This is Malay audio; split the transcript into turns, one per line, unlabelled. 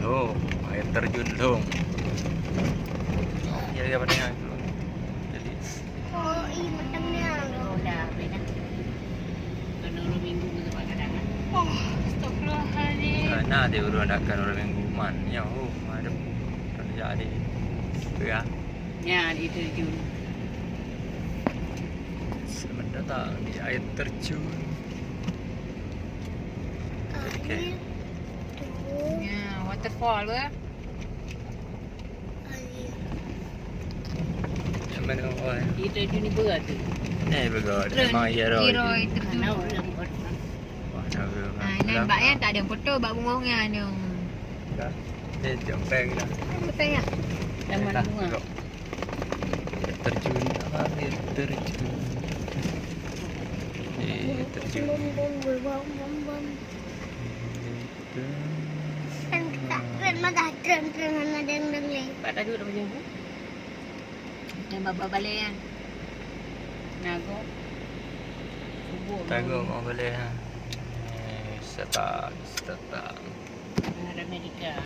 Loh, air terjun dong. Ya dia pada itu. Jadi
Oh, iya macamnya.
Oh, dah habis dah. Kena 2 minggu ke tempat cadangan.
Oh, astagfirullahaladzim.
nah dia udah nakkan orang minggu man. Ya, ada kan jadi. Ya,
Ya, di terjun.
selamat datang di air terjun.
Air. Tuh.
Ya, waterfall ke?
Air.
Yang mana orang?
Di terjun ni berat tu.
Betul. Memang iya roy.
Mana orang buat.
Nampak yang tak ada foto bab bunga ni.
Dah. Jempeng dah.
Betul ya?
Dah mana bunga.
Terjun, air terjun. Terjun.
Bom. Keren mah keren mana deng leh.
Pak tajuk dah macam tu.
Yang bab balik kan.
Nago. Subuh.
Tengok mau boleh ha. Start.
Ada Amerika.